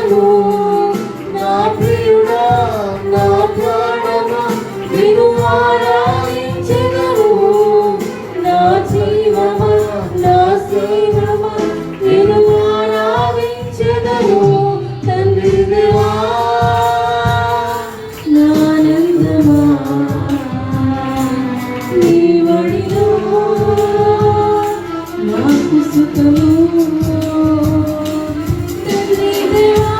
ప్రాణము నా ప్రియుడా నా ప్రాణమా నిన్ను ఆరాధించెదను నా జీవమా నా సేవమా నిన్ను ఆరాధించెదను తండ్రి దేవా నా ఆనందమా నీ ఒడిలో నాకు సుఖము తండ్రి దేవా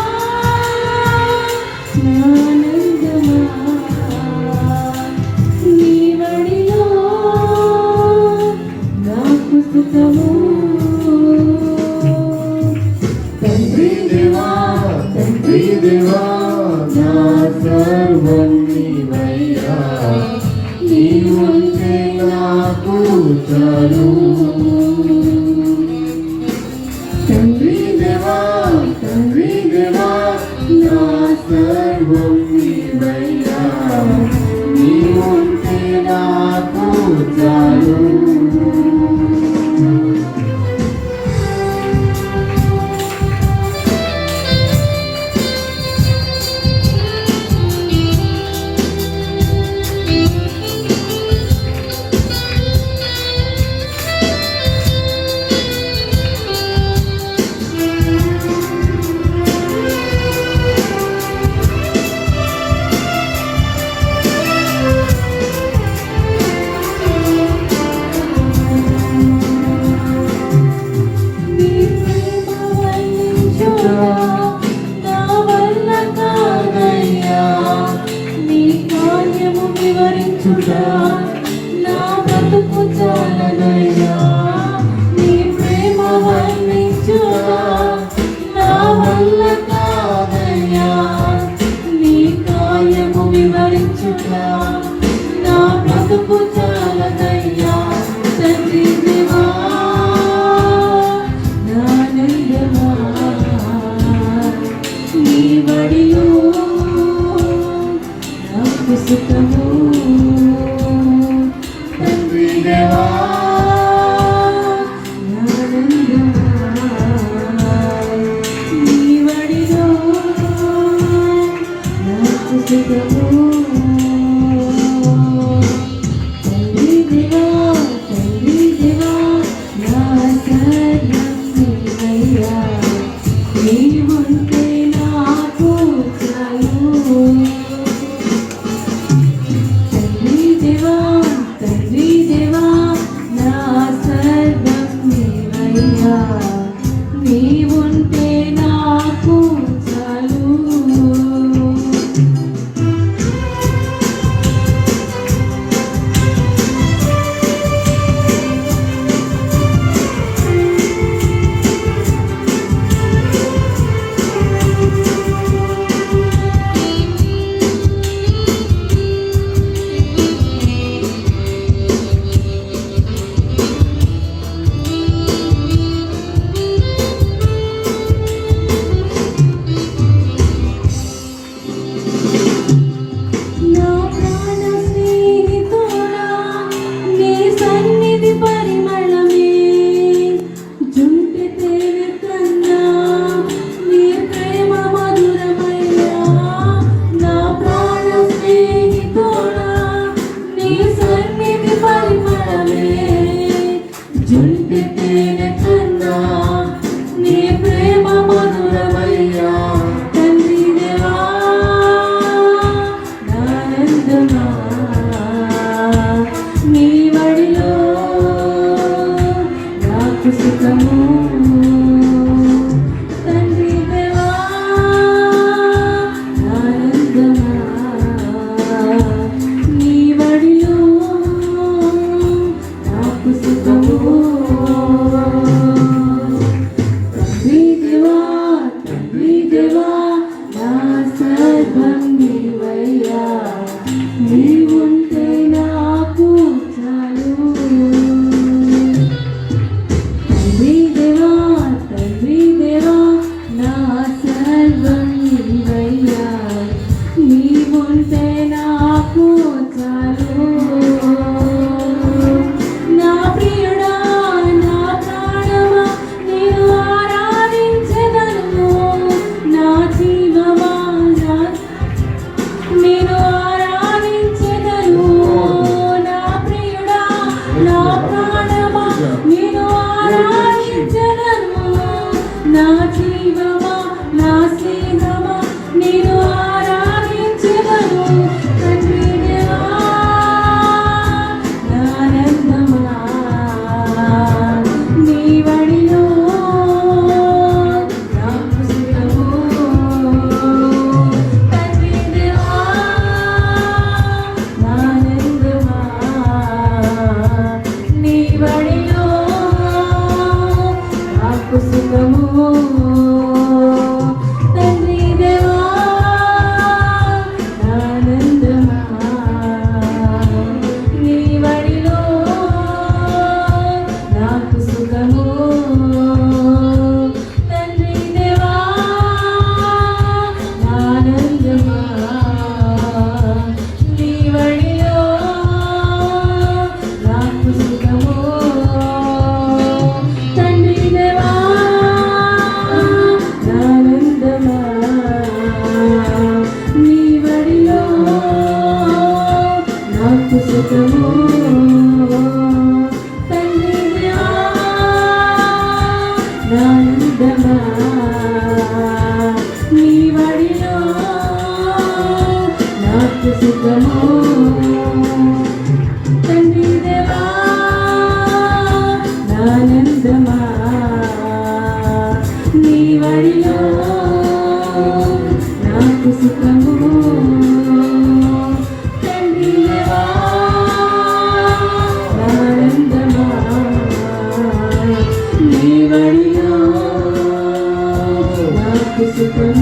నా ఆనందమా నీ ఒడిలో నాకు సుఖము తండ్రి దేవా నా సర్వం నీవయ్యా నీవుంటే నాకు చాలు తండ్రి దేవా నా సర్వం నీవయ్యా నీవుంటే నాకు చాలు నా వల్ల కాదయ్యా నీ కార్యము వివరించుట నా బ్రతుకు చాలదయ్యా నీ ప్రేమ వర్ణించుట నా వల్ల కాదయ్యా నీ కార్యము వివరించుట నా బ్రతుకు చాలదయ్యా తండ్రి దేవా సుఖము తండ్రి దేవా నీ వడిలో నాకు సుఖము తండ్రి దేవా నా సర్వం నీవయ్యా నీవుంటే నాకు చాలు తండ్రి దేవా నా సర్వం నీవయ్యా నీవుంటే నాకు చాలు నా జీవమా నా స్నేహమా నేను ఆరాధించెదను తండ్రి దేవా నా ఆనందమా నీ వడిలో నాకు సుఖము తండ్రి దేవా నా ఆనందమా నీ వడిలో నాకు సుఖము తండ్రి దేవా నా ఆనందమా నీ వడిలో నాకు సుఖము తండ్రి దేవా నా ఆనందమా నీ వడిలో నాకు సుఖము తండ్రి దేవా నా ఆనందమా నీ వడిలో నాకు సుఖము తండ్రి దేవా నా ఆనందమా నీ వడిలో నాకు సుఖము తండ్రి దేవా నా ఆనందమా నీ వడిలో నాకు సుఖము తండ్రి దేవా నా ఆనందమా నీ వడిలో నాకు సుఖము